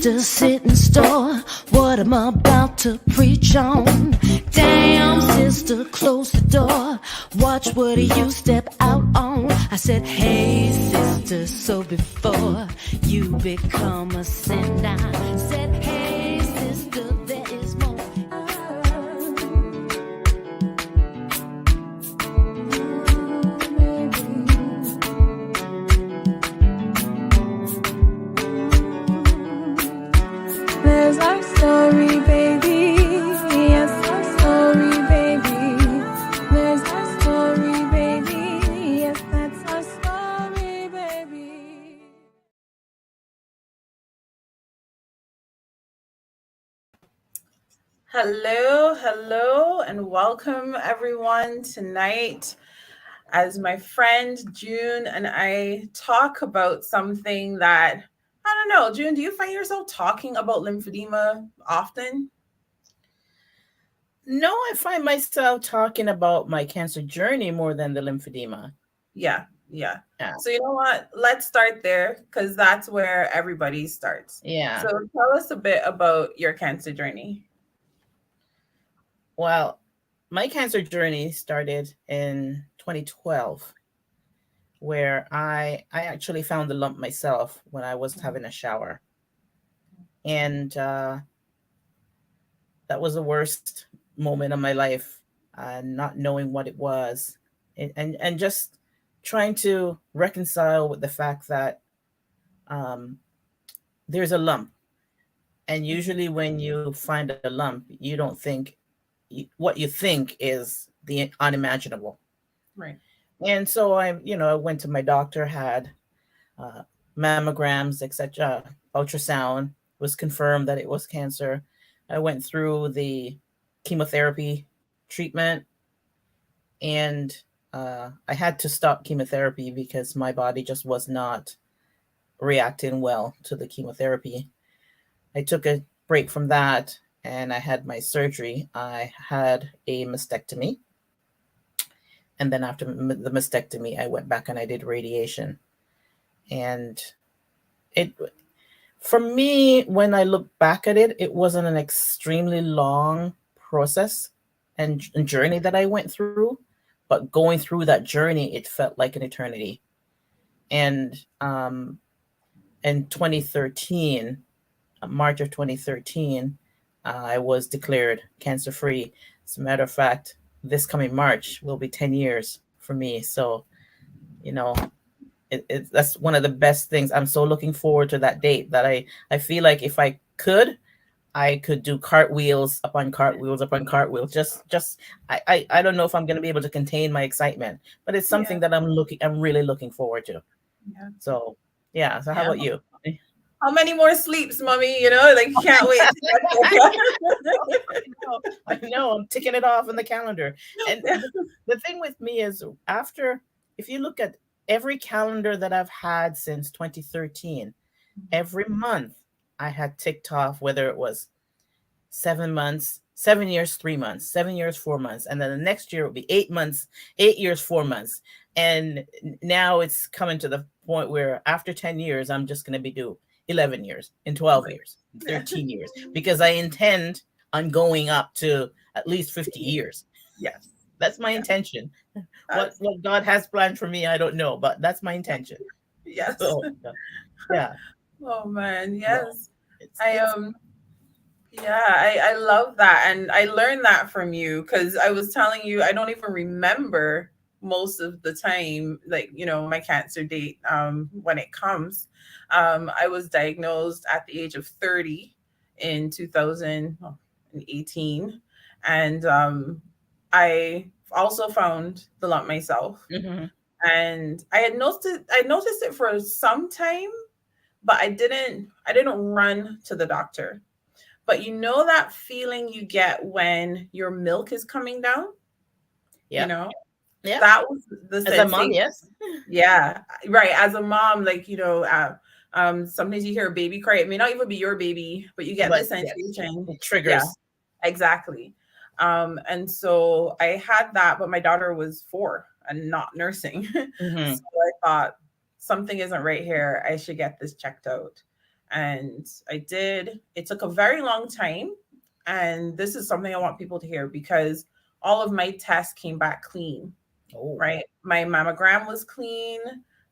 sister, sit and store what I'm about to preach on. Damn, sister, close the door. Watch what you step out on. I said, hey, sister, so before you become a sin, I said, hey, sister, there is more. There's our story, baby. Yes, our story, baby. There's our story, baby. Yes, that's our story, baby. Hello, and welcome everyone tonight as my friend June and I talk about something that I don't know. June, do you find yourself talking about lymphedema often? No, I find myself talking about my cancer journey more than the lymphedema. Yeah. Yeah. So you know what? Let's start there because that's where everybody starts. Yeah. So tell us a bit about your cancer journey. Well, my cancer journey started in 2012, where I actually found the lump myself when I was having a shower. And that was the worst moment of my life, not knowing what it was and just trying to reconcile with the fact that there's a lump. And usually when you find a lump, you don't think what you think is the unimaginable. Right. And so I went to my doctor, had mammograms, etc., ultrasound, was confirmed that it was cancer. I went through the chemotherapy treatment, and I had to stop chemotherapy because my body just was not reacting well to the chemotherapy. I took a break from that and I had my surgery. I had a mastectomy. And then after the mastectomy, I went back and I did radiation. And for me, when I look back at it, it wasn't an extremely long process and journey that I went through. But going through that journey, it felt like an eternity. And in 2013, March of 2013, I was declared cancer-free. As a matter of fact, this coming March will be 10 years for me. So, that's one of the best things. I'm so looking forward to that date that I feel like if I could do cartwheels upon cartwheels upon cartwheels. I don't know if I'm going to be able to contain my excitement, but it's something that I'm really looking forward to. Yeah. So, yeah. So how about you? How many more sleeps, mommy? Like can't wait. I know, I'm ticking it off in the calendar. And the thing with me is if you look at every calendar that I've had since 2013, every month I had ticked off whether it was 7 months, 7 years, 3 months, 7 years, 4 months. And then the next year would be 8 months, 8 years, 4 months. And now it's coming to the point where after 10 years, I'm just going to be due 11 years, in 12 years, 13 years, because I intend on going up to at least 50 years. Yes. That's my intention. What God has planned for me, I don't know, but that's my intention. Yes. So, yeah. Oh man, yes. No, I love that. And I learned that from you because I was telling you, I don't even remember most of the time, like, my cancer date when it comes. I was diagnosed at the age of 30 in 2018. And I also found the lump myself. Mm-hmm. And I noticed it for some time, but I didn't run to the doctor. But that feeling you get when your milk is coming down? Yeah. Yeah. That was the As sensation. a mom, yes. Yeah, right. As a mom, like, sometimes you hear a baby cry. It may not even be your baby, but you get this sensation. It triggers. Yeah, exactly. And so I had that, but my daughter was 4 and not nursing. Mm-hmm. So I thought something isn't right here. I should get this checked out. And I did. It took a very long time. And this is something I want people to hear because all of my tests came back clean, Oh. right? My mammogram was clean.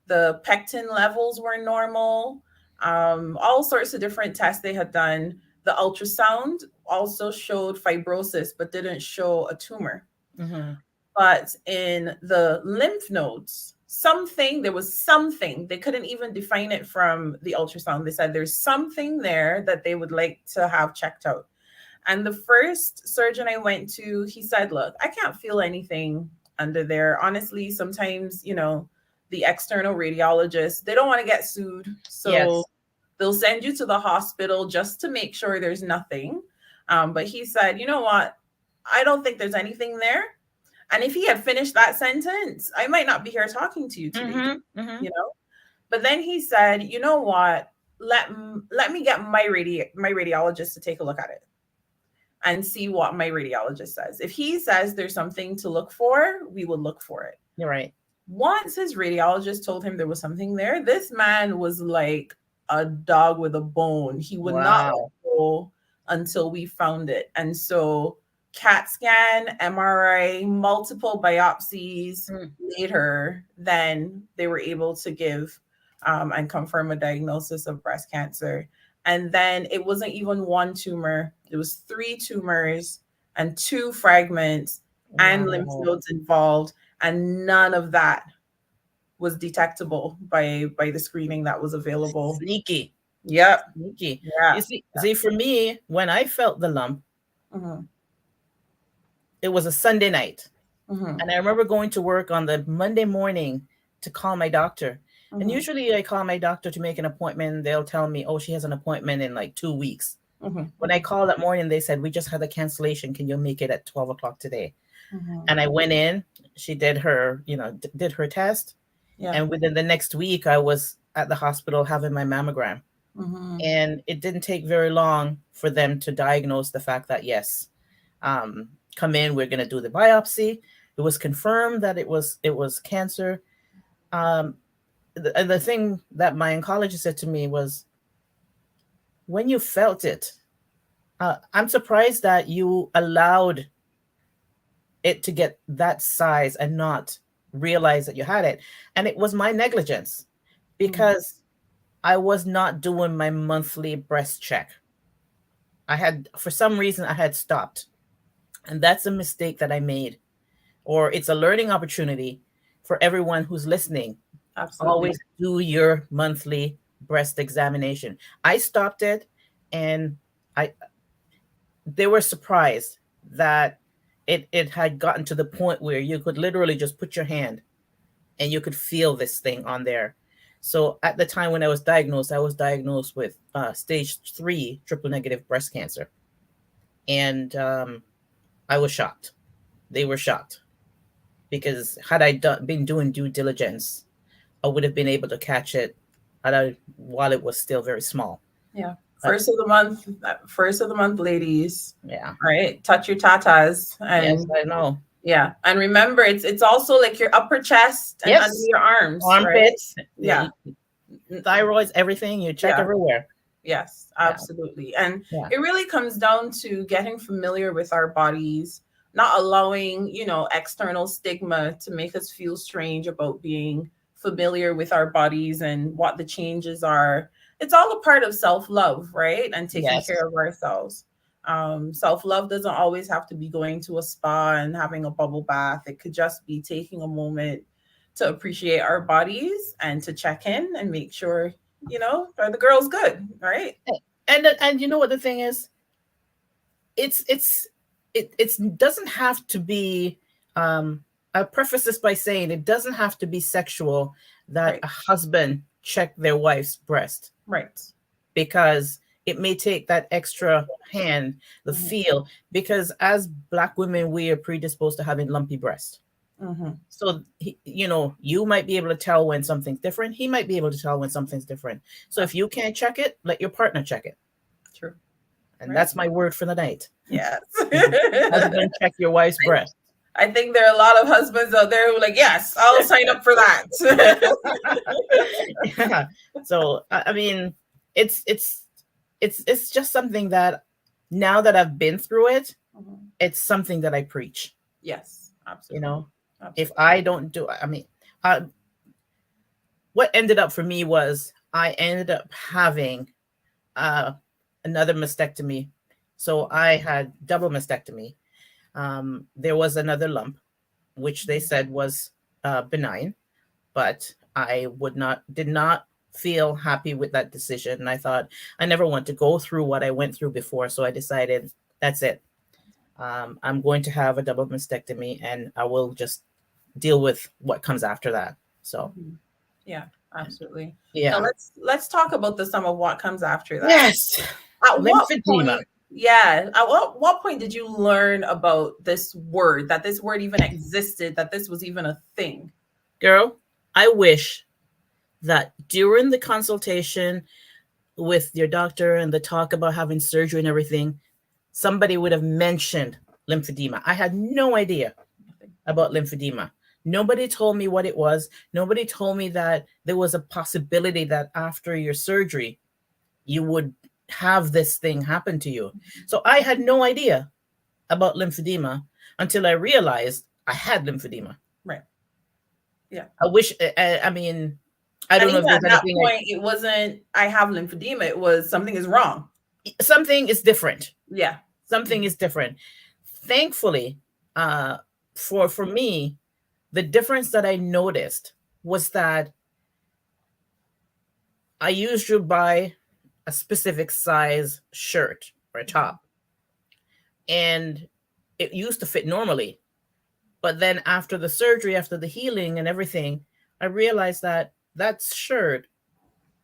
The pectin levels were normal. All sorts of different tests they had done. The ultrasound also showed fibrosis, but didn't show a tumor. Mm-hmm. But in the lymph nodes, there was something, they couldn't even define it from the ultrasound. They said there's something there that they would like to have checked out. And the first surgeon I went to, he said, look, I can't feel anything under there. Honestly, sometimes, the external radiologists, they don't want to get sued. So Yes. they'll send you to the hospital just to make sure there's nothing. But he said, you know what? I don't think there's anything there. And if he had finished that sentence, I might not be here talking to you today, Mm-hmm. Mm-hmm. But then he said, you know what? Let me get my radiologist to take a look at it and see what my radiologist says. If he says there's something to look for, we will look for it. You're right. Once his radiologist told him there was something there, this man was like a dog with a bone. He would not let go until we found it. And so CAT scan, MRI, multiple biopsies later, then they were able to give and confirm a diagnosis of breast cancer. And then it wasn't even one tumor. It was 3 tumors and 2 fragments and lymph nodes involved. And none of that was detectable by the screening that was available. Sneaky. Yep. Sneaky. Yeah. You see, for me, when I felt the lump, it was a Sunday night. And I remember going to work on the Monday morning to call my doctor. And usually I call my doctor to make an appointment. They'll tell me, oh, she has an appointment in like 2 weeks. When I called that morning, they said, we just had a cancellation. Can you make it at 12 o'clock today? And I went in. She did her, did her test. Yeah. And within the next week, I was at the hospital having my mammogram. And it didn't take very long for them to diagnose the fact that, yes, come in, we're going to do the biopsy. It was confirmed that it was cancer. The thing that my oncologist said to me was, when you felt it, I'm surprised that you allowed it to get that size and not realize that you had it. And it was my negligence because I was not doing my monthly breast check. For some reason, I had stopped. And that's a mistake that I made. Or it's a learning opportunity for everyone who's listening. Absolutely. Always do your monthly breast examination. I stopped it, and they were surprised that it had gotten to the point where you could literally just put your hand and you could feel this thing on there. So at the time when I was diagnosed with stage 3 triple negative breast cancer. And I was shocked. They were shocked. Because had I been doing due diligence, I would have been able to catch it while it was still very small. Yeah. First of the month, ladies. Yeah. Right. Touch your tatas. And yes, I know. Yeah. And remember, it's also like your upper chest and under your arms. Armpits. Right? Yeah. Thyroids, everything. You check everywhere. Yes, absolutely. Yeah. And it really comes down to getting familiar with our bodies, not allowing, external stigma to make us feel strange about being familiar with our bodies and what the changes are. It's all a part of self-love, right? And taking care of ourselves. Self-love doesn't always have to be going to a spa and having a bubble bath. It could just be taking a moment to appreciate our bodies and to check in and make sure, are the girls good, right? And you know what the thing is? It doesn't have to be, I preface this by saying it doesn't have to be sexual that a husband check their wife's breast. Right. Because it may take that extra hand, the feel, because as Black women, we are predisposed to having lumpy breasts. So, you might be able to tell when something's different. He might be able to tell when something's different. So if you can't check it, let your partner check it. True. And that's my word for the night. Yes. Husband, check your wife's breast. I think there are a lot of husbands out there who are like, yes, I'll sign up for that. Yeah. So, I mean, it's it's it's just something that now that I've been through it, it's something that I preach. Yes, You absolutely. know, if Absolutely. I don't do, I mean, uh, what ended up for me was I ended up having uh, another mastectomy. So I had double mastectomy. There was another lump, which they said was benign, but I did not feel happy with that decision. And I thought I never want to go through what I went through before. So I decided that's it. I'm going to have a double mastectomy and I will just deal with what comes after that. So, Mhm. Yeah, absolutely. Now yeah. let's talk about the sum of what comes after that. Yes. At what Lymphedema. point, yeah, at what point did you learn about this word, that this word even existed, that this was even a thing? Girl, I wish that during the consultation with your doctor and the talk about having surgery and everything, somebody would have mentioned lymphedema. I had no idea about lymphedema. Nobody told me what it was. Nobody told me that there was a possibility that after your surgery, you would have this thing happen to you. So I had no idea about lymphedema until I realized I had lymphedema. Right. Yeah. I wish, I mean, I And don't know even if there's at that anything point, it wasn't, I have lymphedema. It was something is wrong. something is different. Yeah. Something is different. Thankfully, uh, for me, the difference that I noticed was that I used to buy a specific size shirt or top, and it used to fit normally. But then after the surgery, after the healing and everything, I realized that that shirt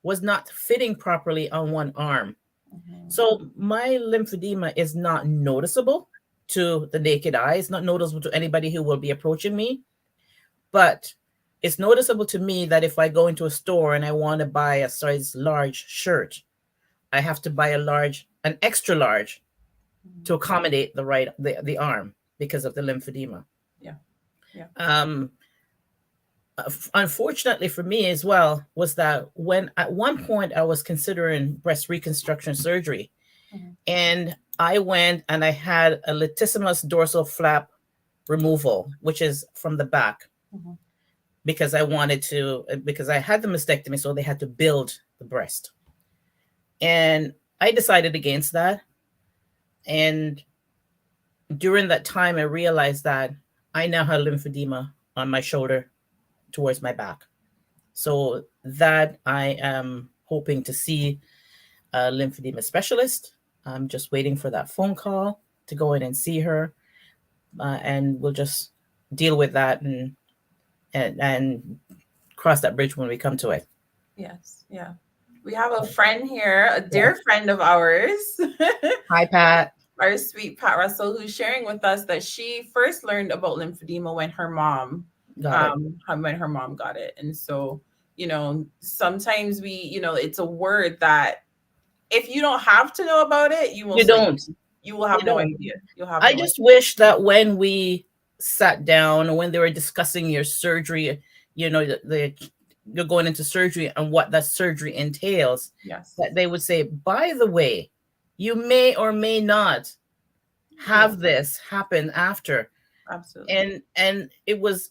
was not fitting properly on one arm. So my lymphedema is not noticeable to the naked eye. It's not noticeable to anybody who will be approaching me, but it's noticeable to me that if I go into a store and I want to buy a size large shirt, I have to buy an extra large to accommodate the arm because of the lymphedema. Yeah. Yeah. Unfortunately for me as well was that when at one point I was considering breast reconstruction surgery, and I went and I had a latissimus dorsal flap removal, which is from the back, because because I had the mastectomy, so they had to build the breast. And I decided against that. And during that time, I realized that I now had lymphedema on my shoulder towards my back. So that I am hoping to see a lymphedema specialist. I'm just waiting for that phone call to go in and see her, and we'll just deal with that and cross that bridge when we come to it. Yes. Yeah. We have a friend here, a dear friend of ours, Hi, Pat. our sweet Pat Russell, who's sharing with us that she first learned about lymphedema when her mom Got it. when her mom got it. And so, sometimes it's a word that if you don't have to know about it, you You most likely don't. you will You have no don't. idea. You'll have I no idea. just wish that when we sat down, when they were discussing your surgery, you're going into surgery and what that surgery entails, Yes. that they would say, by the way, you may or may not have this happen after. Absolutely. And it was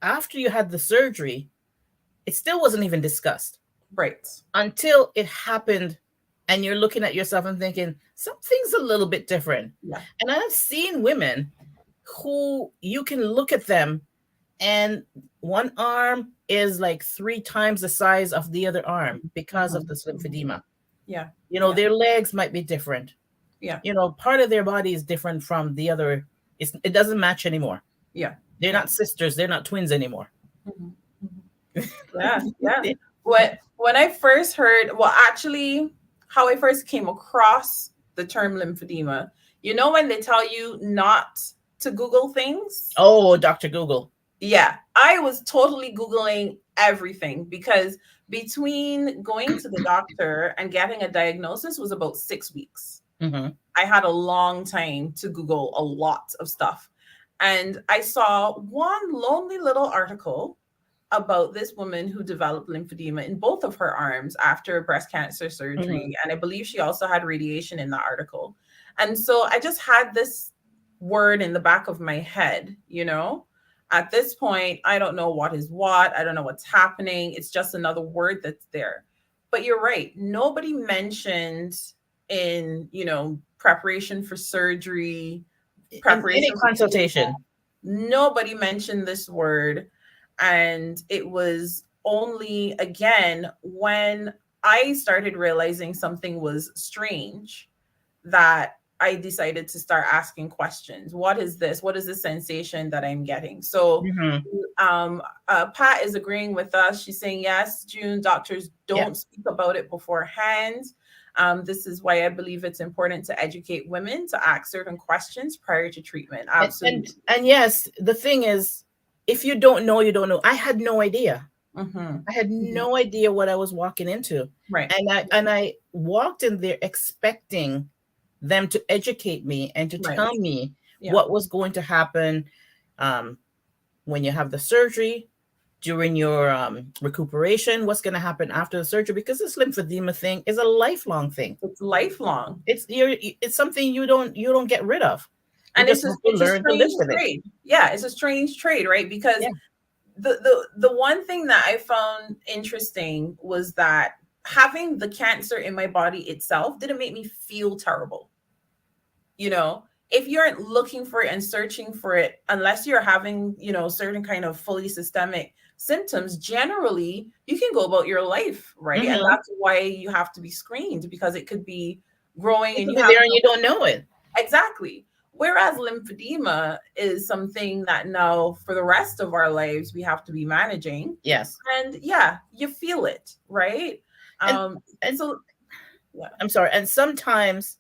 after you had the surgery, it still wasn't even discussed Right. until it happened, and you're looking at yourself and thinking something's a little bit different. Yeah. And I've seen women who you can look at them and one arm is like 3 times the size of the other arm because of this lymphedema. Yeah. Their legs might be different. Yeah. Part of their body is different from the other. It doesn't match anymore. Yeah. They're not sisters. They're not twins anymore. Yeah. Yeah. When I first heard, well, actually, how I first came across the term lymphedema, when they tell you not to Google things? Oh, Dr. Google. Yeah, I was totally Googling everything because between going to the doctor and getting a diagnosis was about 6 weeks. Mm-hmm. I had a long time to Google a lot of stuff. And I saw one lonely little article about this woman who developed lymphedema in both of her arms after breast cancer surgery. And I believe she also had radiation in the article. And so I just had this word in the back of my head, you know? At this point, I don't know what is what. I don't know what's happening. It's just another word that's there. But you're right. Nobody mentioned in, preparation for surgery, In any preparation for consultation. nobody mentioned this word. And it was only again when I started realizing something was strange that I decided to start asking questions. What is this? What is the sensation that I'm getting? So, Mhm. Pat is agreeing with us. She's saying, yes, June, doctors Yeah. don't speak about it beforehand. This is why I believe it's important to educate women to ask certain questions prior to treatment. Absolutely. And yes, the thing is, if you don't know, you don't know. I had no idea. Mhm. I had Mhm. no idea what I was walking into. Right. And I walked in there expecting them to educate me and to Right. tell me Yeah. what was going to happen um, when you have the surgery, during your recuperation, what's going to happen after the surgery, because this lymphedema thing is a lifelong thing. It's lifelong. It's something you don't get rid of. You And just have to it's a learn to live strange with it. trade. Yeah, it's a strange trade, right? Because Yeah. the one thing that I found interesting was that having the cancer in my body itself didn't make me feel terrible. If you aren't looking for it and searching for it, unless you're having, certain kind of fully systemic symptoms, generally you can go about your life, right? And Mhm. that's why you have to be screened, because it could be growing It and could you be have there and you don't know it. exactly. Whereas lymphedema is something that now for the rest of our lives we have to be managing. Yes. And yeah, you feel it, right? And Um, and so yeah. I'm sorry. And sometimes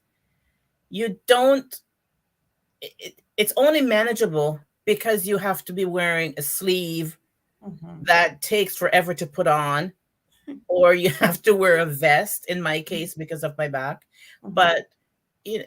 you don't. It's only manageable because you have to be wearing a sleeve Mhm. that takes forever to put on, or you have to wear a vest. In my case, because of my back, Mhm. but you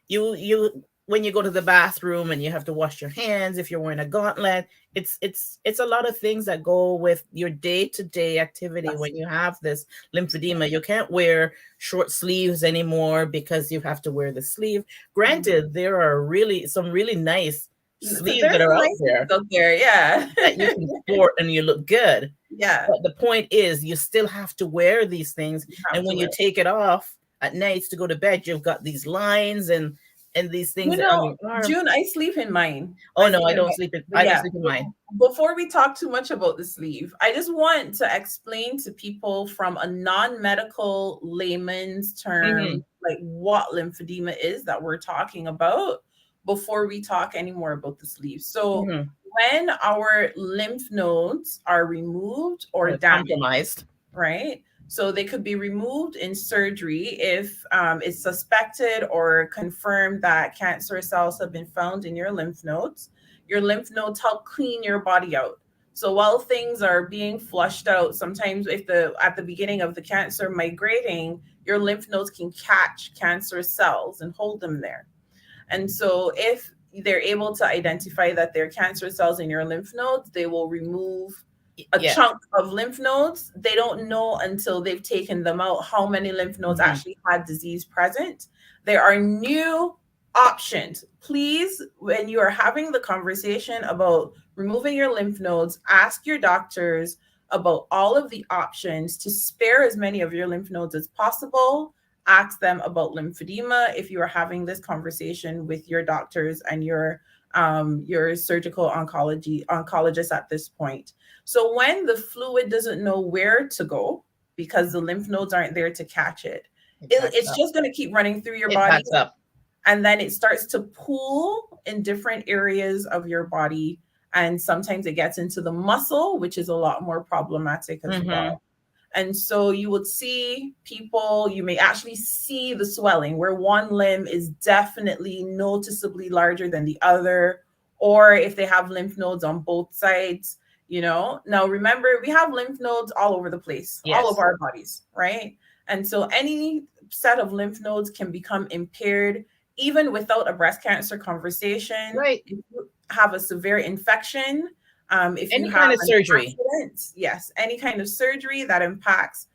you when you go to the bathroom and you have to wash your hands, if you're wearing a gauntlet, it's a lot of things that go with your day-to-day activity. Yes. When you have this lymphedema, you can't wear short sleeves anymore because you have to wear the sleeve. Mhm. Granted, there are really some really nice sleeves There's that are some out nice things there out there, yeah. that you can sport and you look good. Yeah, But the point is, you still have to wear these things. you have And to when wear you it. take it off at nights to go to bed, you've got these lines and these You things on know, your arm. June, I sleep in mine. Oh I no, sleep I in don't mine. sleep in. But I don't yeah, sleep in mine. before we talk too much about the sleeve, I just want to explain to people from a non-medical layman's Hmm. term, like what lymphedema is that we're talking about before we talk anymore about the sleeve. So Hmm. when our lymph nodes are removed or Or damaged, compromised. right? So they could be removed in surgery if it's suspected or confirmed that cancerous cells have been found in your lymph nodes. Your lymph nodes help clean your body out. So while things are being flushed out, sometimes if the at the beginning of the cancer migrating, your lymph nodes can catch cancerous cells and hold them there. And so if they're able to identify that they're cancer cells in your lymph nodes, they will remove a Yeah. chunk of lymph nodes. They don't know until they've taken them out how many lymph nodes Hmm. actually had disease present. There are new options. Please, when you are having the conversation about removing your lymph nodes, ask your doctors about all of the options to spare as many of your lymph nodes as possible. Ask them about lymphedema if you are having this conversation with your doctors and your surgical oncologist at this point. So when the fluid doesn't know where to go because the lymph nodes aren't there to catch it, It backs it's up. just going to keep running through your It body, backs up. and then it starts to pool in different areas of your body, and sometimes it gets into the muscle, which is a lot more problematic as Hmm. well. And so you would see people, you may actually see the swelling where one limb is definitely noticeably larger than the other, or if they have lymph nodes on both sides. Now remember, we have lymph nodes all over the place, all of Yes. our bodies, right? And so any set of lymph nodes can become impaired even without a breast cancer conversation. Right. If you have a severe infection, If Any you kind have of an surgery. accident, yes, any kind of surgery that impacts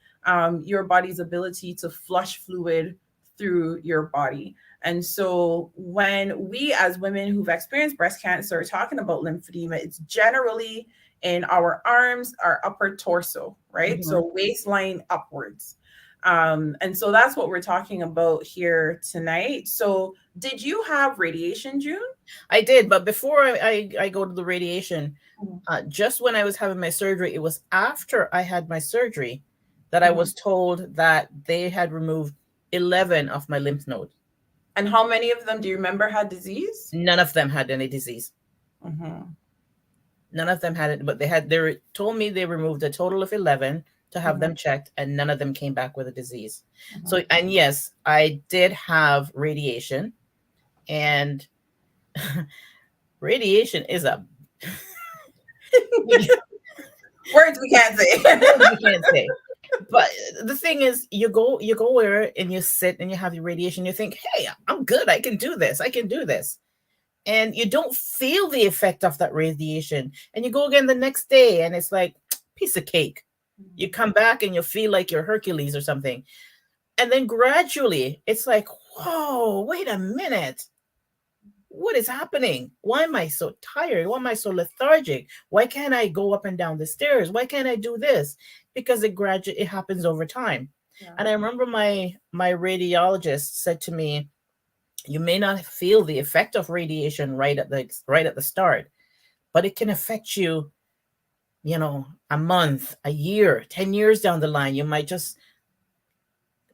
your body's ability to flush fluid through your body. And so when we as women who've experienced breast cancer are talking about lymphedema, it's generally in our arms, our upper torso, right? Mhm. So waistline upwards. And so that's what we're talking about here tonight. So did you have radiation, June? I did, but before I go to the radiation, Mhm. just when I was having my surgery, it was after I had my surgery that I Mhm. was told that they had removed 11 of my lymph nodes. And how many of them do you remember had disease? None of them had any disease. Mhm. None of them had it, but they told me they removed a total of 11 to have Mhm. them checked, and none of them came back with a disease. So, Mhm. and yes, I did have radiation, and radiation is a Words we can't say. word you can't say. But the thing is, you go where and you sit and you have your radiation. You think, hey, I'm good. I can do this. I can do this. And you don't feel the effect of that radiation. And you go again the next day, and it's like piece of cake. You come back and you feel like you're Hercules or something. And then gradually, it's like, whoa, wait a minute. What is happening? Why am I so tired? Why am I so lethargic? Why can't I go up and down the stairs? Why can't I do this? Because it happens over time. Yeah. And I remember my radiologist said to me, you may not feel the effect of radiation right at the start, but it can affect you, a month, a year, 10 years down the line.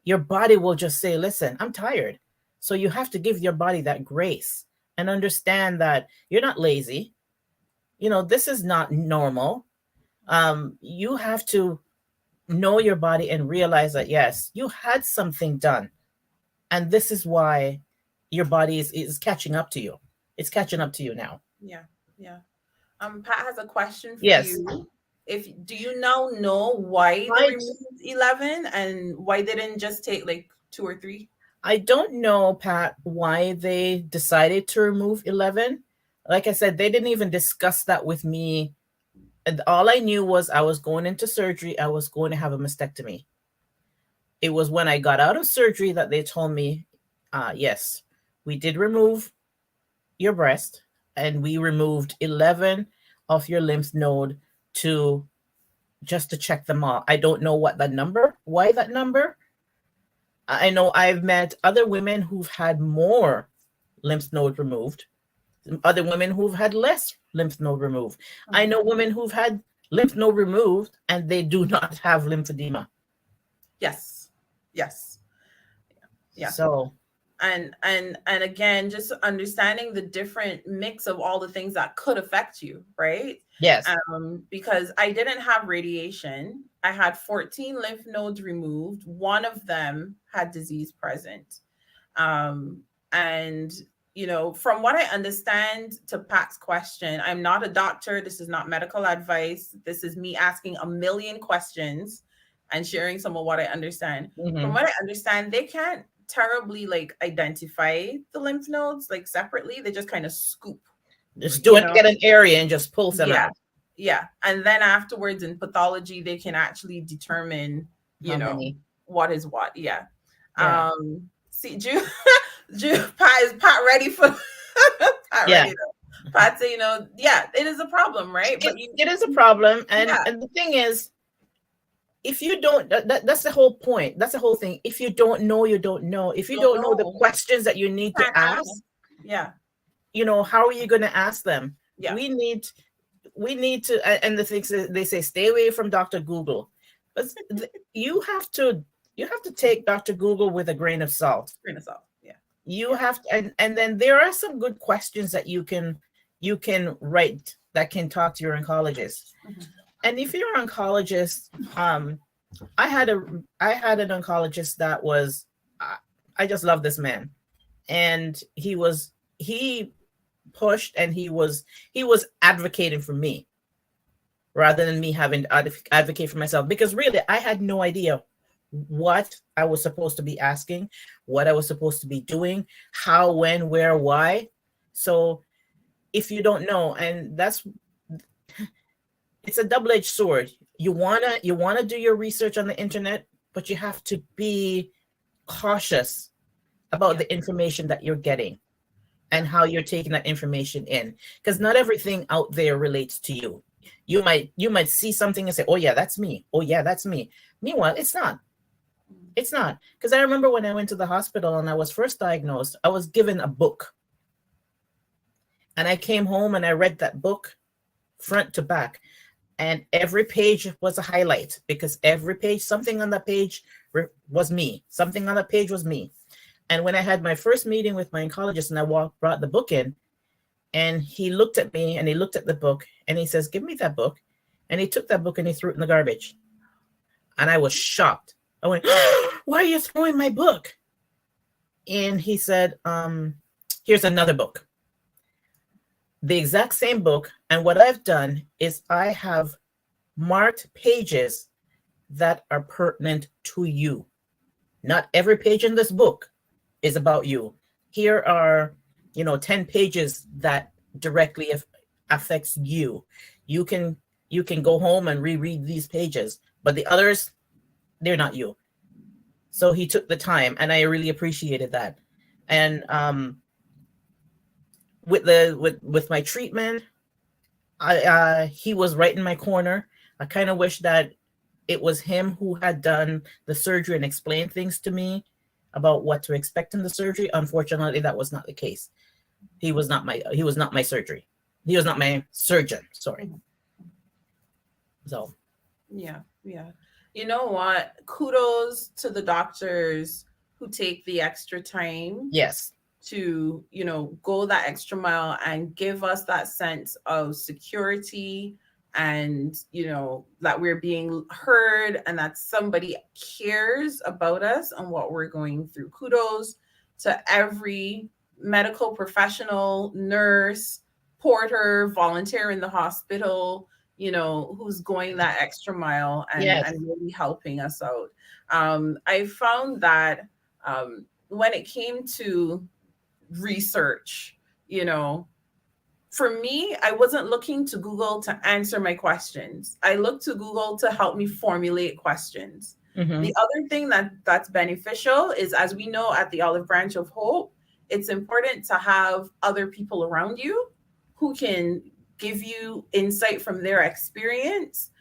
Your body will just say, listen, I'm tired. So you have to give your body that grace and understand that you're not lazy. This is not normal. You have to know your body and realize that, yes, you had something done. And this is why your body is catching up to you. It's catching up to you now. Yeah. Yeah. Pat has a question for Yes. you. If do you now know why they I removed 11 and why they didn't just take like two or three? I don't know, Pat, why they decided to remove 11. Like I said, they didn't even discuss that with me. And all I knew was I was going into surgery. I was going to have a mastectomy. It was when I got out of surgery that they told me, yes, we did remove your breast, and we removed 11 of your lymph node to just to check them all. I don't know why that number. I know I've met other women who've had more lymph node removed, other women who've had less lymph node removed. I know women who've had lymph node removed and they do not have lymphedema. Yes. Yes. Yeah. So, And again, just understanding the different mix of all the things that could affect you, right? yes. Because I didn't have radiation. I had 14 lymph nodes removed. One of them had disease present. And from what I understand, to Pat's question, I'm not a doctor. This is not medical advice. This is me asking a million questions and sharing some of what I understand. From Mhm. what I understand, they can't terribly like identify the lymph nodes like separately. They just kind of scoop, Just do you it, know. get an area and just pull some Yeah. out. Yeah. And then afterwards in pathology, they can actually determine, How many? what is what. Yeah. Yeah. See, Pat ready for Pat Yeah. ready to Pat say, yeah, it is a problem, right? It, But it is a problem. And, yeah, and the thing is, if you don't, that's the whole point. That's the whole thing. If you don't know, you don't know. If you don't don't know the know. questions that you need Can't to ask. ask, Yeah. how are you going to ask them? Yeah. We need to, and the things that they say, stay away from Dr. Google. But you have to take Dr. Google with a grain of salt. Grain of salt. Yeah. You Yeah. have to, and then there are some good questions that you can write that can talk to your oncologist. Mhm. And if you're an oncologist, I had an oncologist that was, I just love this man. And he pushed, and he was advocating for me rather than me having to advocate for myself, because really I had no idea what I was supposed to be asking, what I was supposed to be doing, how, when, where, why. So if you don't know, and it's a double-edged sword. You wanna do your research on the internet, but you have to be cautious about the information that you're getting and how you're taking that information in, because not everything out there relates to you. You might see something and say, oh yeah, that's me. Oh yeah, that's me. Meanwhile, it's not. It's not. Because I remember when I went to the hospital and I was first diagnosed, I was given a book. And I came home and I read that book front to back. And every page was a highlight, because every page, something on that page was me. Something on that page was me. And when I had my first meeting with my oncologist and I brought the book in, and he looked at me and he looked at the book and he says, give me that book. And he took that book and he threw it in the garbage. And I was shocked. I went, why are you throwing my book? And he said, here's another book. The exact same book. And what I've done is I have marked pages that are pertinent to you. Not every page in this book is about you. Here are, 10 pages that directly affects you. You can go home and reread these pages, but the others, they're not you. So he took the time, and I really appreciated that. And with my treatment, he was right in my corner. I kind of wish that it was him who had done the surgery and explained things to me about what to expect in the surgery. Unfortunately, that was not the case. He was not my surgery. He was not my surgeon. Sorry. So. Yeah. You know what? Kudos to the doctors who take the extra time. Yes. To, go that extra mile and give us that sense of security, and, that we're being heard and that somebody cares about us and what we're going through. Kudos to every medical professional, nurse, porter, volunteer in the hospital, who's going that extra mile and, yes. and really helping us out. I found that when it came to research, for me, I wasn't looking to Google to answer my questions. I looked to Google to help me formulate questions. Mm-hmm. The other thing that's beneficial is, as we know at the Olive Branch of Hope, it's important to have other people around you who can give you insight from their experience.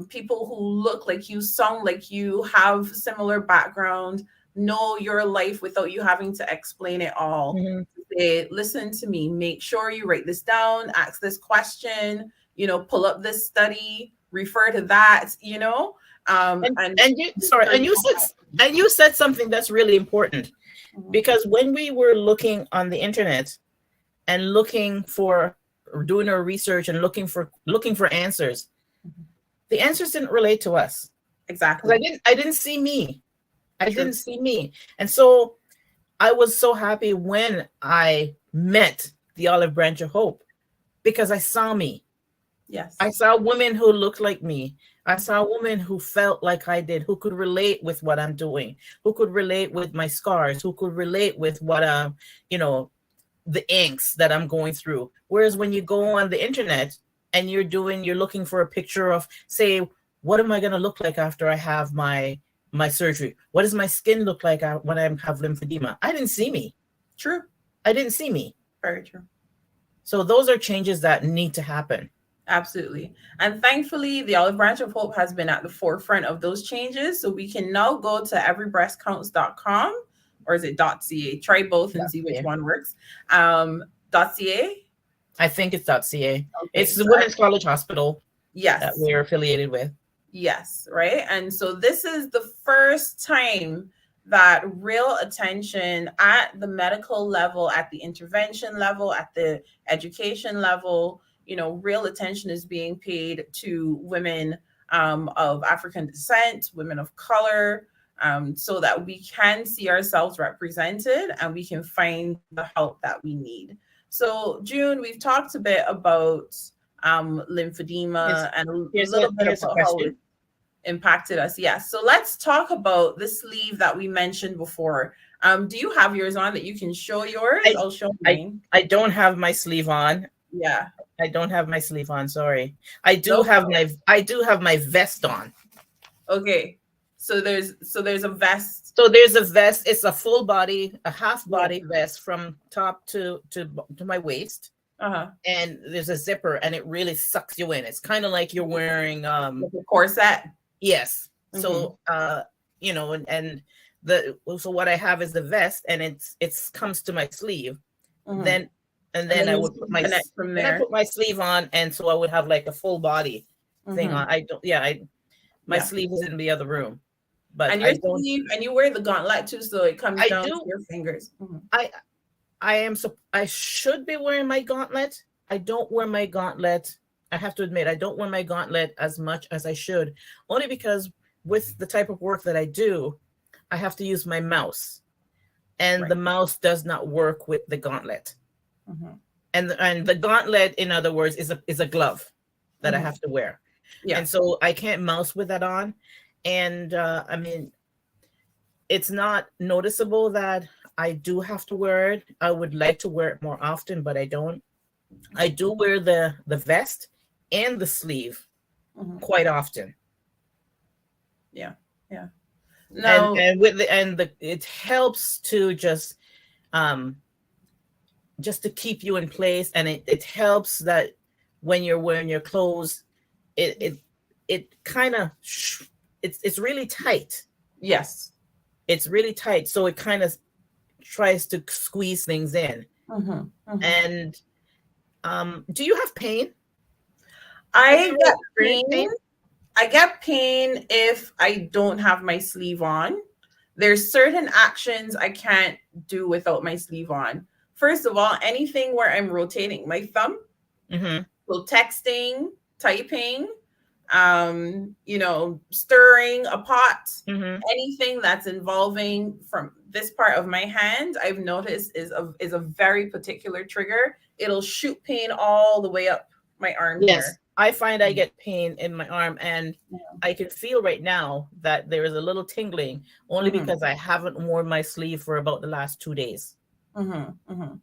People who look like you, sound like you, have similar background, know your life without you having to explain it all. Mm-hmm. Say, listen to me, make sure you write this down, ask this question, pull up this study, refer to that, you said something that's really important, because when we were looking on the internet and looking for, doing our research and looking for answers, the answers didn't relate to us. Exactly. I didn't see me. I didn't see me. And so I was so happy when I met the Olive Branch of Hope, because I saw me. Yes. I saw women who looked like me. I saw women who felt like I did, who could relate with what I'm doing, who could relate with my scars, who could relate with what, the angst that I'm going through. Whereas when you go on the internet and you're looking for a picture of, say, what am I going to look like after I have my surgery? What does my skin look like when I have lymphedema? I didn't see me. True. I didn't see me. Very true. So those are changes that need to happen. Absolutely. And thankfully, the Olive Branch of Hope has been at the forefront of those changes. So we can now go to everybreastcounts.com, or is it .ca? Try both and see which one works. .ca? I think it's .ca. Okay, it's the so Women's College Hospital. Yes. That we're affiliated with. Yes, right. And so this is the first time that real attention at the medical level, at the intervention level, at the education level, real attention is being paid to women of African descent, women of color, so that we can see ourselves represented and we can find the help that we need. So, June, we've talked a bit about lymphedema and a little bit about how it impacted us. Yes. So let's talk about the sleeve that we mentioned before. Do you have yours on that you can show yours? I'll show mine. I don't have my sleeve on. Yeah. I don't have my sleeve on. Sorry. I do Nope. have my vest on. Okay. So there's a vest. So there's a vest. It's a full body, a half Yeah. body vest from top to my waist, Uh-huh. and there's a zipper, and it really sucks you in. It's kind of like you're wearing Like a corset. yes. Mhm. So and the so what I have is the vest, and it's comes to my sleeve. Mhm. Then and And then then I you would put my connect from then I there. put my sleeve on, and so I would have like a full body thing Mhm. on. I don't yeah, I my Yeah. sleeve is in the other room, but And your sleeve, and you wear the gauntlet too, so it comes I down to do your fingers. Mhm. I I should be wearing my gauntlet. I don't wear my gauntlet. I have to admit, I don't wear my gauntlet as much as I should, only because with the type of work that I do, I have to use my mouse, and the Right. mouse does not work with the gauntlet. Mhm. And the gauntlet, in other words, is a glove that I Mhm. have to wear, Yeah. and so I can't mouse with that on. And I mean, it's not noticeable that I do have to wear it. I would like to wear it more often, but I don't. I do wear the vest and the sleeve Mhm. quite often, Yeah. Yeah. and Now, it helps to um just to keep you in place, and it helps that when you're wearing your clothes, it it kind of it's really tight. yes. It's really tight, so it kind of tries to squeeze things in. Mhm. Mhm. And do you have pain? Have you I ever get experienced pain. pain? I get pain if I don't have my sleeve on. There's certain actions I can't do without my sleeve on. First of all, anything where I'm rotating my thumb, Mm-hmm. so texting, typing, stirring a pot, Mm-hmm. anything that's involving from this part of my hand, I've noticed is a very particular trigger. It'll shoot pain all the way up my arm Yes, here. I find I get pain in my arm, and I can feel right now that there is a little tingling, only Mm-hmm. because I haven't worn my sleeve for about the last 2 days. Mm-hmm. Mm-hmm.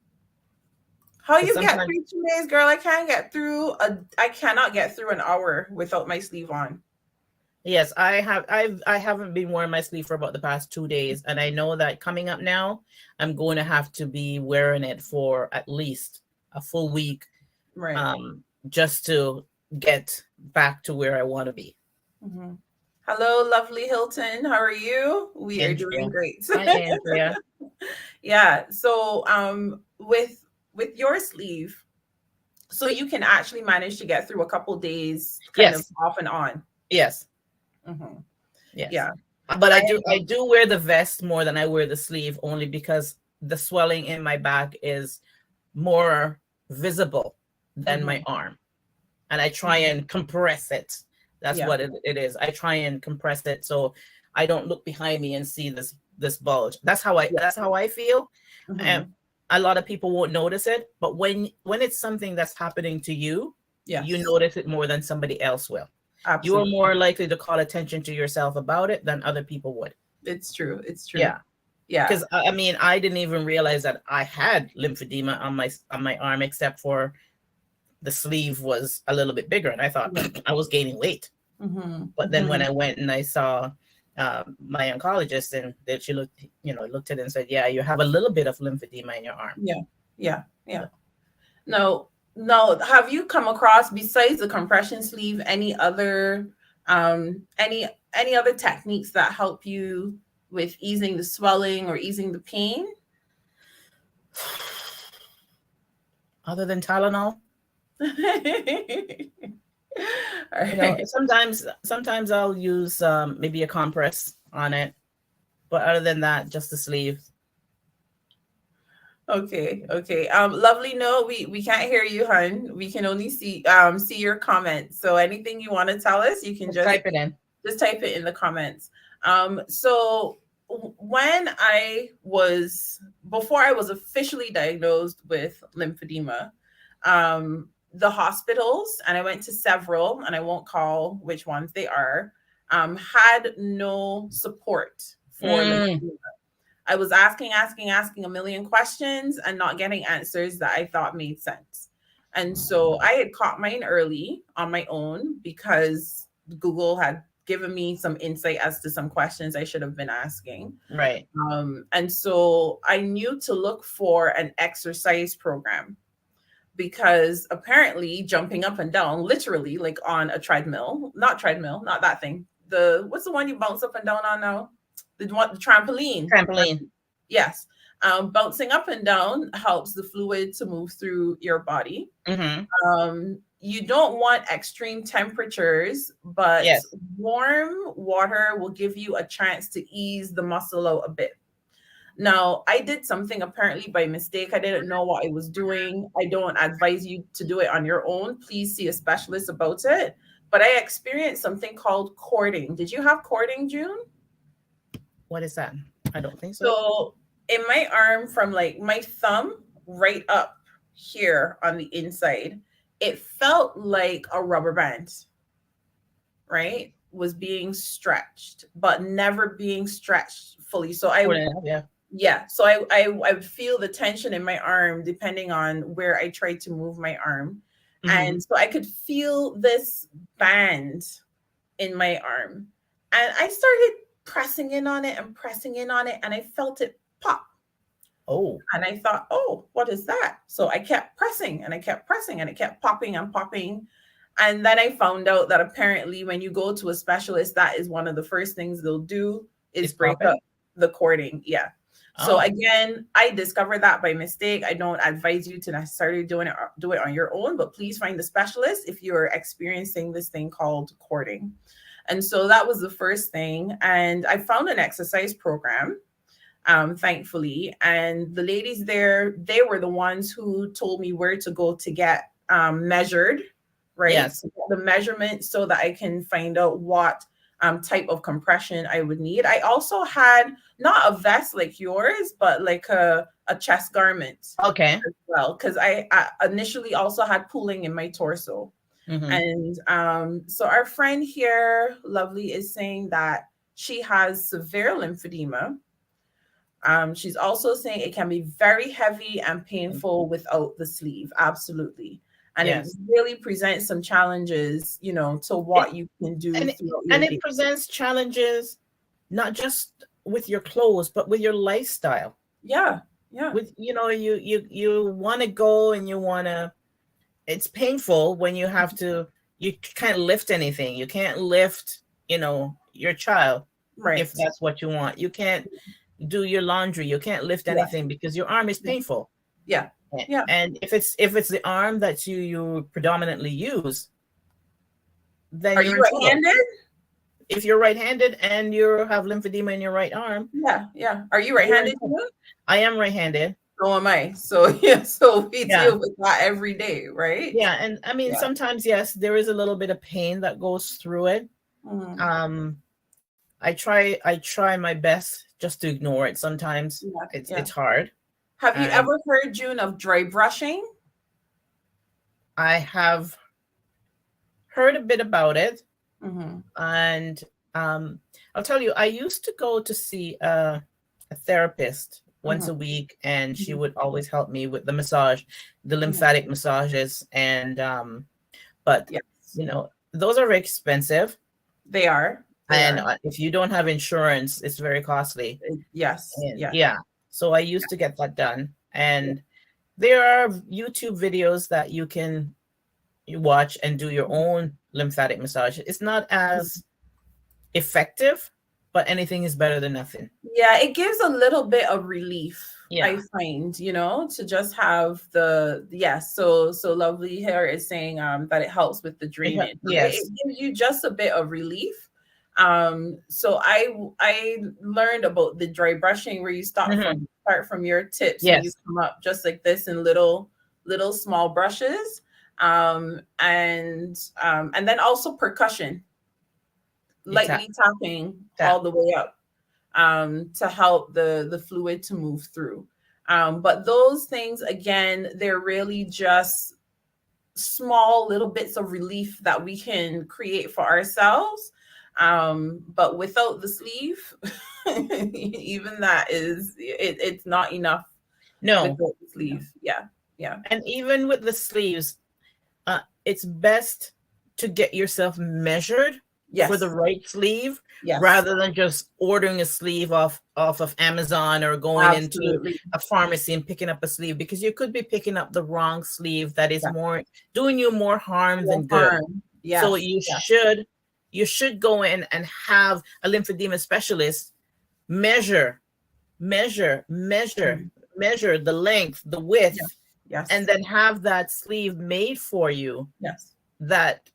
How Because you get sometimes, through 2 days, girl? I cannot get through an hour without my sleeve on. yes, I haven't been wearing my sleeve for about the past 2 days, and I know that coming up now, I'm going to have to be wearing it for at least a full week, Right. just to get back to where I want to be. Mm-hmm. Hello, lovely Hilton. How are you? We are doing Andrea, great. hi Andrea. Yeah. So with your sleeve, so you can actually manage to get through a couple days kind of Yes, off and on. yes, Hmm. yes. Yeah. But I I do wear the vest more than I wear the sleeve, only because the swelling in my back is more visible than my mhm, arm, and I try mhm. and compress it. That's Yeah. what it is. I try and compress it so I don't look behind me and see this bulge. Yeah. That's how I feel. And Hmm. a lot of people won't notice it, but when it's something that's happening to you, you Yes. notice it more than somebody else will. You are Absolutely. more likely to call attention to yourself about it than other people would. It's true. It's true. Yeah, Yeah. because I mean, I didn't even realize that I had lymphedema on my arm, except for the sleeve was a little bit bigger, and I thought Yeah. I was gaining weight. Hmm. But then when Hmm. I went and I saw my oncologist, and that she looked at it and said, "Yeah, you have a little bit of lymphedema in your arm." Yeah. Yeah. So, Yeah. No, no. Have you come across, besides the compression sleeve, any other techniques that help you with easing the swelling or easing the pain? other than Tylenol, All right. sometimes I'll use maybe a compress on it, but other than that, just the sleeve. Okay, okay. Lovely. No, we can't hear you, hun. We can only see your comments. So anything you want to tell us, you can Just type it in. just type it in the comments. So when before I was officially diagnosed with lymphedema, the hospitals, and I went to several, and I won't call which ones they are, had no support for Mm, lymphedema. I was asking a million questions and not getting answers that I thought made sense. And so I had caught mine early on my own because Google had given me some insight as to some questions I should have been asking. Right. And so I knew to look for an exercise program because apparently jumping up and down, literally like on a treadmill, not that thing. What's the one you bounce up and down on now? The trampoline. Trampoline. Yes. Bouncing up and down helps the fluid to move through your body. You don't want extreme temperatures, but Yes. warm water will give you a chance to ease the muscle out a bit. Now, I did something apparently by mistake. I didn't know what I was doing. I don't advise you to do it on your own. Please see a specialist about it. But I experienced something called cording. Did you have cording, June? What is that? I don't think so. So in my arm, from like my thumb right up here on the inside, it felt like a rubber band, right? Was being stretched, but never being stretched fully. So so I would feel the tension in my arm depending on where I tried to move my arm. And so I could feel this band in my arm. And I started pressing in on it and pressing in on it, and I felt it pop. Oh. And I thought, oh, what is that? So I kept pressing and I kept pressing and it kept popping and popping. And then I found out that apparently when you go to a specialist, that is one of the first things they'll do is break up the cording. Yeah. So again, I discovered that by mistake. I don't advise you to necessarily do it on your own, but please find a specialist if you're experiencing this thing called cording. And so that was the first thing. And I found an exercise program, thankfully. And the ladies there, they were the ones who told me where to go to get measured, right? Yes. So the measurement so that I can find out what type of compression I would need. I also had not a vest like yours, but like a chest garment. Okay. As well, because I initially also had pooling in my torso. And so our friend here, Lovely, is saying that she has severe lymphedema. She's also saying it can be very heavy and painful without the sleeve. Absolutely. And it really presents some challenges, to what you can do. And it presents challenges, not just with your clothes, but with your lifestyle. Yeah. Yeah. With, you want to go and it's painful when you can't lift anything. You can't lift, your child, right? If that's what you want. You can't do your laundry. You can't lift anything because your arm is painful. Yeah. Yeah. And if it's the arm that you predominantly use, then are you right-handed? If you're right-handed and you have lymphedema in your right arm. Yeah. Yeah. Are you right-handed? I am right-handed. So am I. So we deal with that every day, right? Yeah. And I mean, sometimes, yes, there is a little bit of pain that goes through it. I try my best just to ignore it. Sometimes it's hard. Have you ever heard, June, of dry brushing? I have heard a bit about it. And I'll tell you, I used to go to see a therapist once a week, and she would always help me with the massage, the lymphatic massages. And but those are very expensive. They are. If you don't have insurance, it's very costly. Yes. Yeah. So I used to get that done. And there are YouTube videos that you can watch and do your own lymphatic massage. It's not as effective, but anything is better than nothing. Yeah, it gives a little bit of relief. I find, to just have so Lovely here is saying that it helps with the drainage. Yes. It gives you just a bit of relief. So I learned about the dry brushing where you start from your tips and you come up just like this in little small brushes. And then also percussion, lightly tapping all the way up to help the fluid to move through. But those things, again, they're really just small little bits of relief that we can create for ourselves. But without the sleeve, even that it's not enough. No. Without the sleeve. Yeah. And even with the sleeves, it's best to get yourself measured for the Yes. right sleeve Yes. rather than just ordering a sleeve off of Amazon or going into Absolutely. a pharmacy and picking up a sleeve, because you could be picking up the wrong sleeve that is Yeah. more doing you more harm No than good. harm. So Yes. Yes. you should go in and have a lymphedema specialist measure, measure, measure, Mhm. measure the length, the Yes. width, and Yes. then have that sleeve made for you Yes. that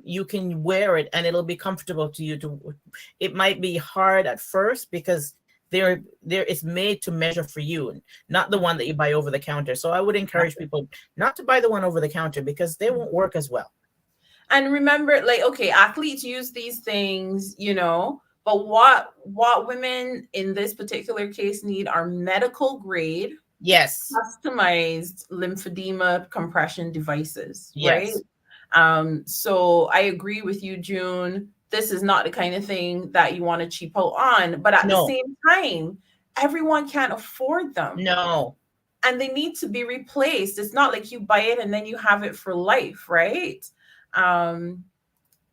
you can wear it and it'll be comfortable to you. To it might be hard at first because there is made to measure for you, not the one that you buy over the counter. So I would encourage Exactly. people not to buy the one over the counter because they won't work as well. And remember, like, okay, athletes use these things, but what women in this particular case need are medical grade, Yes, customized lymphedema compression devices, right? yes, So I agree with you, June. This is not the kind of thing that you want to cheap out on, but at the no, same time, everyone can't afford them no, and they need to be replaced. It's not like you buy it and then you have it for life, right? Um,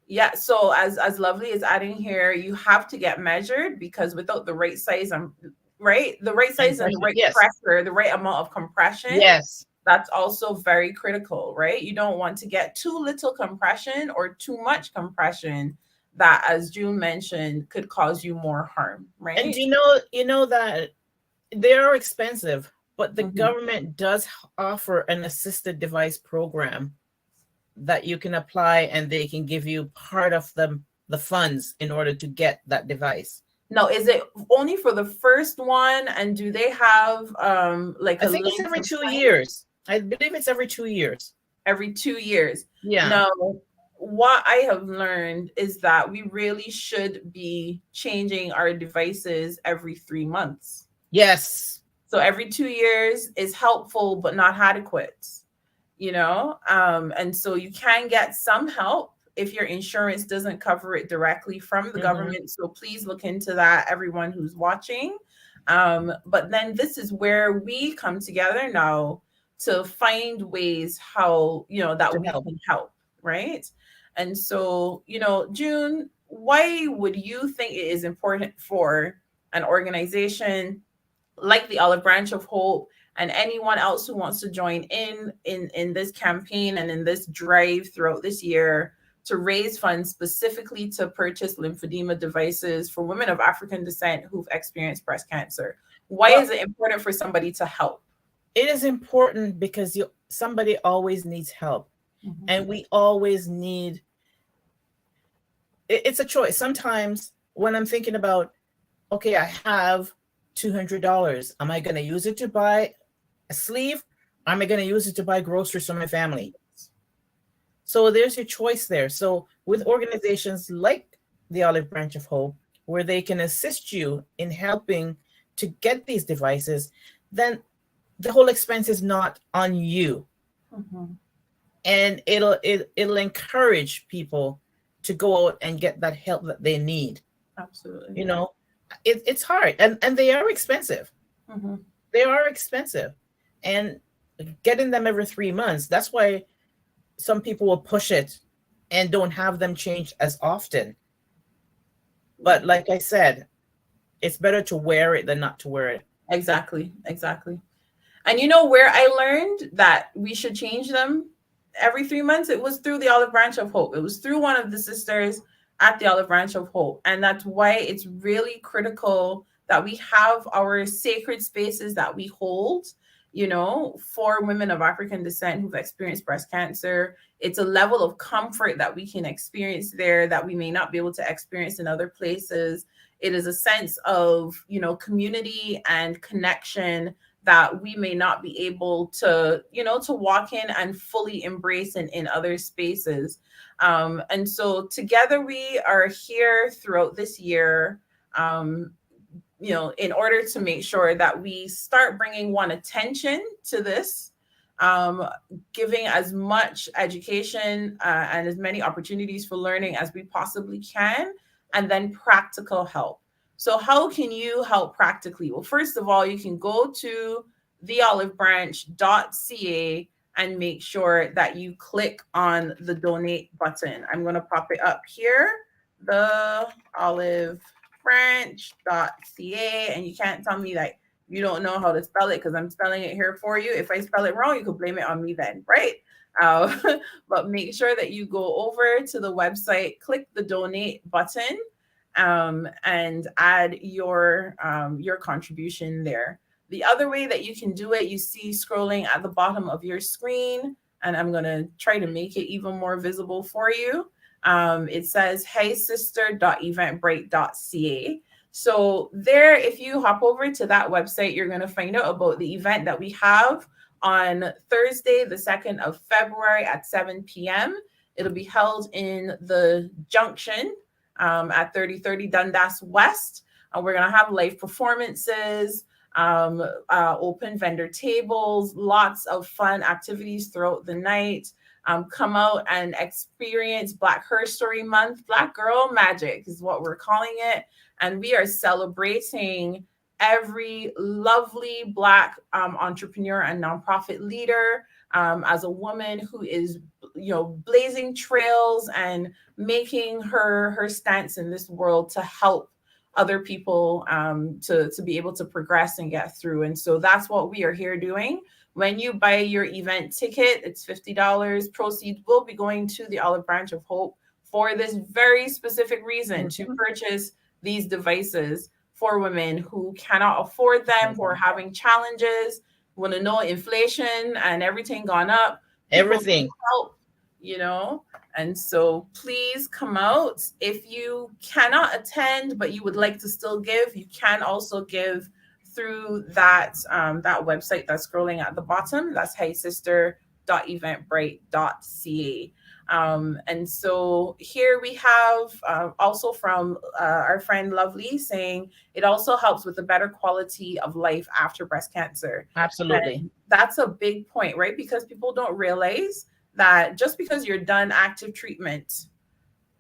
yeah, so as lovely as adding here, you have to get measured because without the right size and right, the right and size and the right yes, pressure, the right amount of compression, yes, that's also very critical, right? You don't want to get too little compression or too much compression that, as June mentioned, could cause you more harm, and right? you know that they are expensive, but the Mhm. government does offer an assisted device program that you can apply and they can give you part of the funds in order to get that device. Now, is it only for the first one? And do they have like I a think it's length every of two time? years. I believe it's every 2 years. Every 2 years. Yeah. Now, what I have learned is that we really should be changing our devices every 3 months. Yes. So every 2 years is helpful, but not adequate, and so you can get some help if your insurance doesn't cover it directly from the Hmm. government. So please look into that, everyone who's watching. But then this is where we come together now to find ways how, that To we help. can help, right? And so, June, why would you think it is important for an organization like the Olive Branch of Hope and anyone else who wants to join in this campaign and in this drive throughout this year to raise funds specifically to purchase lymphedema devices for women of African descent who've experienced breast cancer? Why Well, is it important for somebody to help? it is important because somebody always needs help, Mhm. and we always need. It's a choice. Sometimes when I'm thinking about, okay, I have $200. Am I going to use it to buy a sleeve? Am I going to use it to buy groceries for my family? So there's your choice there. So with organizations like the Olive Branch of Hope, where they can assist you in helping to get these devices, then the whole expense is not on you, Mhm. and it'll encourage people to go out and get that help that they need. Absolutely. You know, it's hard, and they are expensive. Mhm. They are expensive, and getting them every 3 months. That's why some people will push it and don't have them changed as often. Yeah. But like I said, it's better to wear it than not to wear it. Exactly. Exactly. And you know where I learned that we should change them every 3 months? It was through the Olive Branch of Hope. It was through one of the sisters at the Olive Branch of Hope. And that's why it's really critical that we have our sacred spaces that we hold, for women of African descent who've experienced breast cancer. It's a level of comfort that we can experience there that we may not be able to experience in other places. It is a sense of, community and connection that we may not be able to, to walk in and fully embrace in other spaces. And so together we are here throughout this year, in order to make sure that we start bringing one attention to this, um, giving as much education and as many opportunities for learning as we possibly can, and then practical help. So, how can you help practically? Well, first of all, you can go to theolivebranch.ca and make sure that you click on the donate button. I'm going to pop it up here, the olivebranch.ca, and you can't tell me that you don't know how to spell it, because I'm spelling it here for you. If I spell it wrong, you could blame it on me then, right? But make sure that you go over to the website, click the donate button, and add your contribution there. The other way that you can do it, you see scrolling at the bottom of your screen, and I'm going to try to make it even more visible for you. It says heysister.eventbrite.ca. So there, if you hop over to that website, you're going to find out about the event that we have on Thursday, the 2nd of February at 7 p.m. It'll be held in the Junction at 3030 Dundas West. We're going to have live performances, open vendor tables, lots of fun activities throughout the night. Come out and experience Black HERstory Month. Black Girl Magic is what we're calling it. And we are celebrating every lovely Black entrepreneur and nonprofit leader as a woman who is, blazing trails and making her stance in this world to help other people to be able to progress and get through. And so that's what we are here doing. When you buy your event ticket, it's $50. Proceeds will be going to the Olive Branch of Hope for this very specific reason, to purchase these devices for women who cannot afford them, who are having challenges, want to know inflation and everything gone up. Everything. Help, And so please come out. If you cannot attend, but you would like to still give, you can also give through that website that's scrolling at the bottom. That's heysister.eventbrite.ca. And so here we have also from our friend Lovely saying it also helps with a better quality of life after breast cancer. Absolutely. And that's a big point, right? Because people don't realize that just because you're done active treatment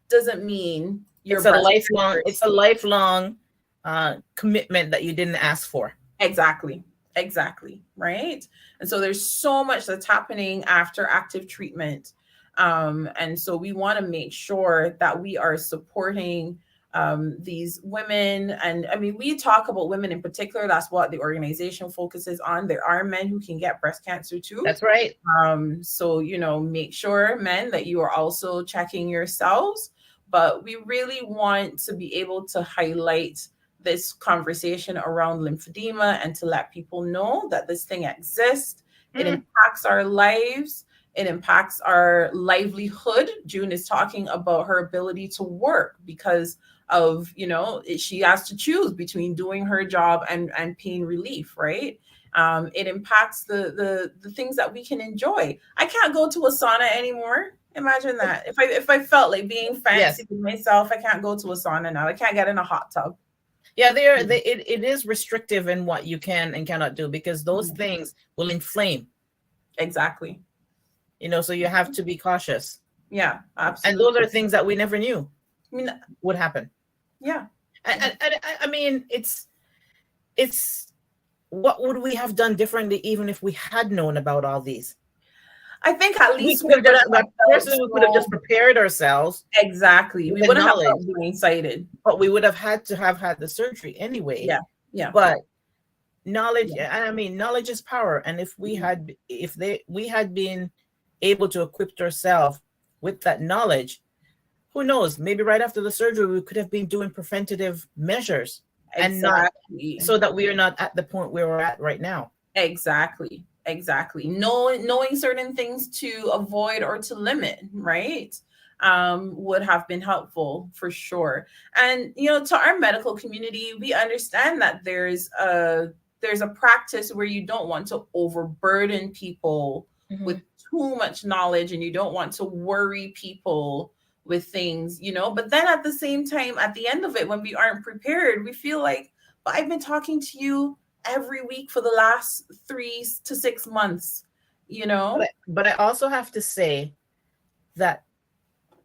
doesn't mean you're it's a lifelong commitment that you didn't ask for. Exactly, right? And so there's so much that's happening after active treatment. And so we want to make sure that we are supporting these women. And I mean, we talk about women in particular. That's what the organization focuses on. There are men who can get breast cancer too. That's right. So, make sure, men, that you are also checking yourselves. But we really want to be able to highlight this conversation around lymphedema and to let people know that this thing exists. It impacts our lives. It impacts our livelihood. June is talking about her ability to work because of, she has to choose between doing her job and pain relief, right? It impacts the things that we can enjoy. I can't go to a sauna anymore. Imagine that. If I felt like being fancy with myself, I can't go to a sauna now. I can't get in a hot tub. Yeah, it is restrictive in what you can and cannot do, because those things will inflame. Exactly. So you have to be cautious. Yeah, absolutely. And those are things that we never knew would happen. Yeah. And I mean, it's what would we have done differently even if we had known about all these? I think at least we could have just prepared ourselves. Exactly. We wouldn't have been blindsided. But we would have had to have had the surgery anyway. Yeah. But knowledge, I mean, knowledge is power. And if we had been able to equip ourselves with that knowledge, who knows? Maybe right after the surgery, we could have been doing preventative measures, and not so that we are not at the point where we're at right now. Exactly. Knowing certain things to avoid or to limit, right? Would have been helpful for sure. And to our medical community, we understand that there's a practice where you don't want to overburden people with too much knowledge, and you don't want to worry people with things, but then at the same time, at the end of it, when we aren't prepared, we feel like, but I've been talking to you every week for the last 3 to 6 months, But I also have to say that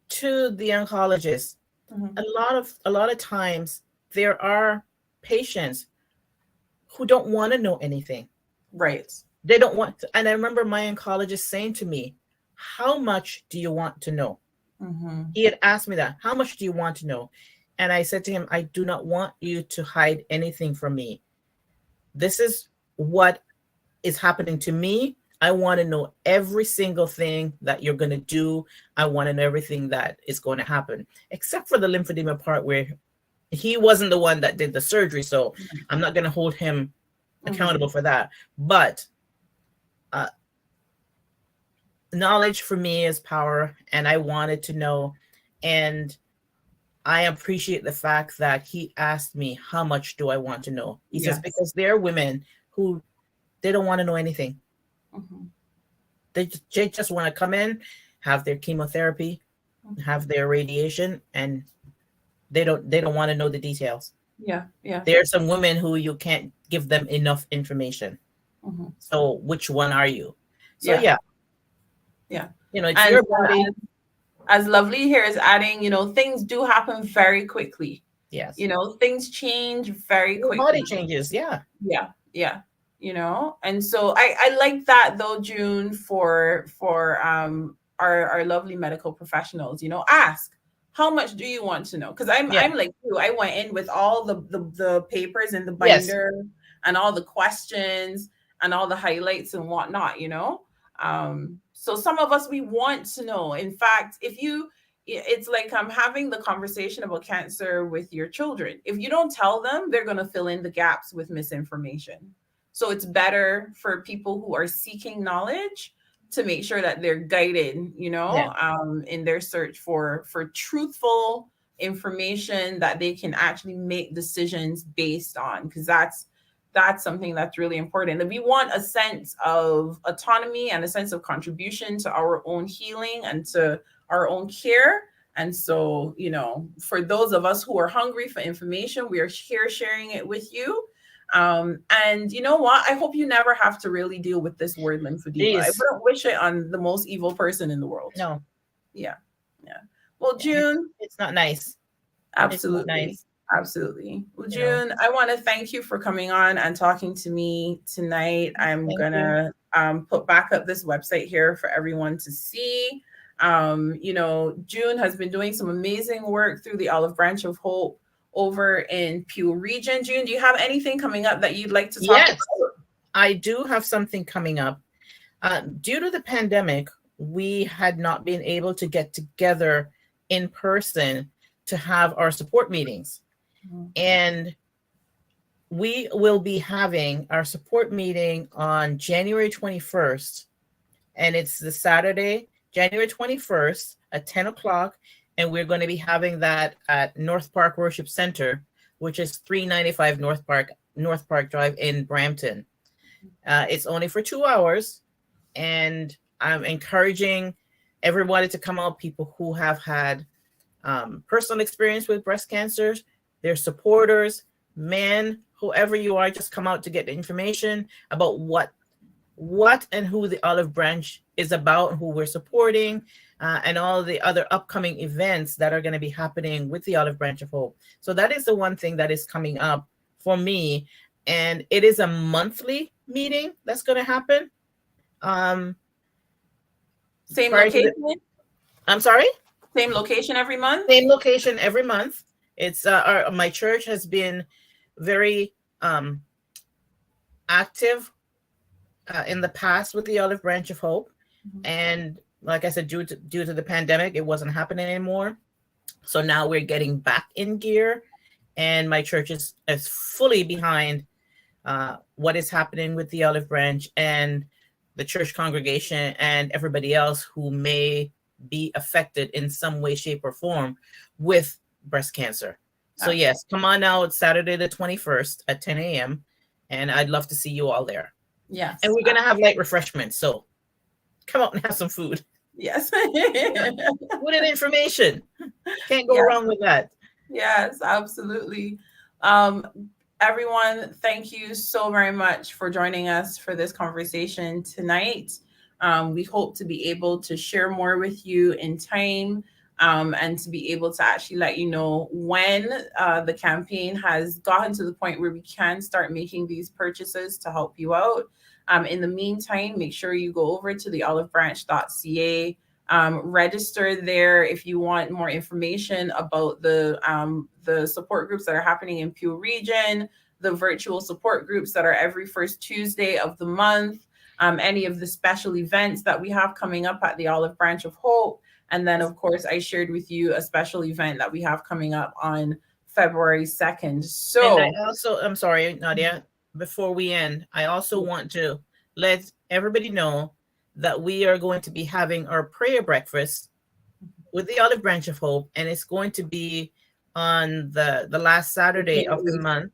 to the oncologist, a lot of times there are patients who don't want to know anything. Right. They don't want to, and I remember my oncologist saying to me, how much do you want to know? Mm-hmm. He had asked me that, how much do you want to know? And I said to him, I do not want you to hide anything from me. This is what is happening to me. I want to know every single thing that you're going to do. I want to know everything that is going to happen, except for the lymphedema part where he wasn't the one that did the surgery. So I'm not going to hold him accountable for that. But knowledge for me is power, and I wanted to know. And I appreciate the fact that he asked me, how much do I want to know? He says, because there are women who they don't want to know anything. Mm-hmm. They just want to come in, have their chemotherapy, have their radiation, and they don't want to know the details. Yeah. There are some women who you can't give them enough information. Mm-hmm. So which one are you? So yeah. You know, it's your body. As Lovely here is adding, you know, things do happen very quickly. Yes. You know, things change very Your quickly. body changes. Yeah. You know, and so I like that though, June, for our lovely medical professionals. You know, ask, how much do you want to know? Because I'm like you. I went in with all the papers in the binder and all the questions and all the highlights and whatnot. You know, so some of us, we want to know. In fact, it's like I'm having the conversation about cancer with your children. If you don't tell them, they're going to fill in the gaps with misinformation. So it's better for people who are seeking knowledge to make sure that they're guided, you know, in their search for truthful information that they can actually make decisions based on, because that's something that's really important. And we want a sense of autonomy and a sense of contribution to our own healing and to our own care. And so, you know, for those of us who are hungry for information, we are here sharing it with you. And you know what? I hope you never have to really deal with this word lymphedema. I wouldn't wish it on the most evil person in the world. No. Yeah. Well, June, it's not nice. Absolutely. It's not nice. Absolutely. Well, June, I want to thank you for coming on and talking to me tonight. I'm gonna put back up this website here for everyone to see. You know, June has been doing some amazing work through the Olive Branch of Hope over in Peel region. June, do you have anything coming up that you'd like to talk about? I do have something coming up. Due to the pandemic, we had not been able to get together in person to have our support meetings. And we will be having our support meeting on January 21st. And it's the Saturday, January 21st at 10 o'clock. And we're going to be having that at North Park Worship Center, which is 395 North Park Drive in Brampton. It's only for 2 hours. And I'm encouraging everybody to come out, people who have had personal experience with breast cancer, their supporters, men, whoever you are, just come out to get the information about what and who the Olive Branch is about, who we're supporting, and all the other upcoming events that are going to be happening with the Olive Branch of Hope. So that is the one thing that is coming up for me. And it is a monthly meeting that's going to happen. Same location? I'm sorry? Same location every month? Same location every month. It's my church has been very active in the past with the Olive Branch of Hope. And like I said, due to the pandemic, it wasn't happening anymore. So now we're getting back in gear, and my church is fully behind what is happening with the Olive Branch and the church congregation and everybody else who may be affected in some way, shape, or form with breast cancer. So yes, come on out Saturday the 21st at 10 a.m. and I'd love to see you all there. Yes. And we're gonna have light refreshments, so come out and have some food. Yes. Food and information. Can't go wrong with that. Yes, absolutely. Everyone, thank you so very much for joining us for this conversation tonight. We hope to be able to share more with you in time. and to be able to actually let you know when the campaign has gotten to the point where we can start making these purchases to help you out. In the meantime, make sure you go over to the olivebranch.ca, register there if you want more information about the support groups that are happening in Peel Region, the virtual support groups that are every first Tuesday of the month, any of the special events that we have coming up at the Olive Branch of Hope. And then, of course, I shared with you a special event that we have coming up on February 2nd. So, and I also, I'm sorry, Nadia, before we end, I also want to let everybody know that we are going to be having our prayer breakfast with the Olive Branch of Hope, and it's going to be on the last Saturday of the month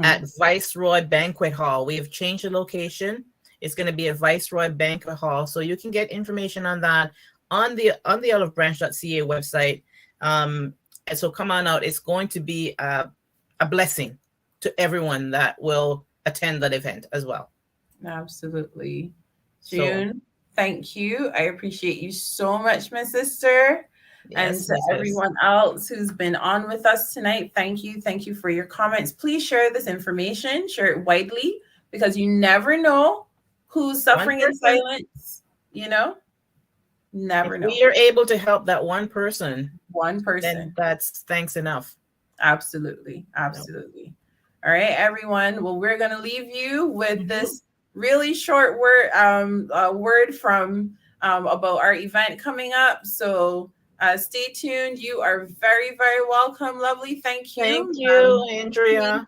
at Viceroy Banquet Hall. We have changed the location. It's going to be at Viceroy Banquet Hall, so you can get information on that on the olivebranch.ca website. And so come on out. It's going to be a blessing to everyone that will attend that event as well. Absolutely. June, thank you. I appreciate you so much, my sister. Yes, and to everyone else who's been on with us tonight, thank you. Thank you for your comments. Please share this information, share it widely, because you never know who's suffering in silence, you know? Never know. If we are able to help that one person, then that's thanks enough. Absolutely. Absolutely. All right, everyone. Well, we're going to leave you with this really short word from about our event coming up. So stay tuned. You are very, very welcome. Lovely. Thank you. Thank you, Andrea.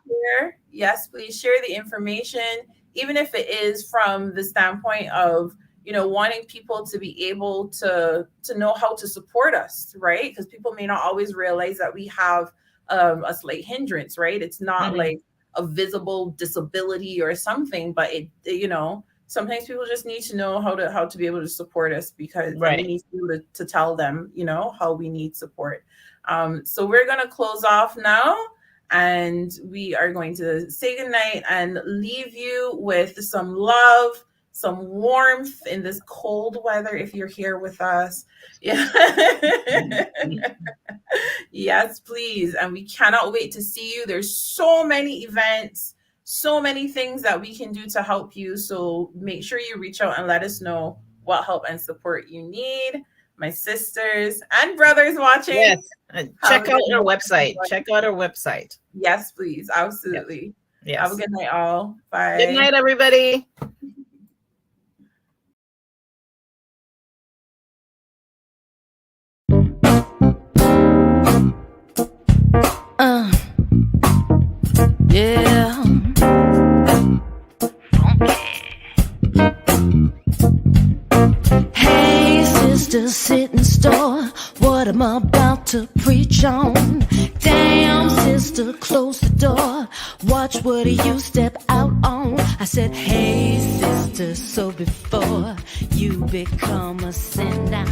Yes, please share the information, even if it is from the standpoint of, you know, wanting people to be able to know how to support us, right? Because people may not always realize that we have a slight hindrance, right? It's not like a visible disability or something, but it, you know, sometimes people just need to know how to be able to support us, because we need to be able to tell them, you know, how we need support. So we're going to close off now, and we are going to say goodnight and leave you with some love, some warmth in this cold weather if you're here with us. Yeah. Yes, please. And we cannot wait to see you. There's so many events, so many things that we can do to help you. So make sure you reach out and let us know what help and support you need. My sisters and brothers watching. Yes. Check out our website. Check out our website. Yes, please. Absolutely. Yes. Have a good night, all. Bye. Good night, everybody. Yeah. Hey, sister, sitting store. What am I about to preach on? Damn, sister, close the door. Watch what you step out on. I said, hey, sister, so before you become a sinner,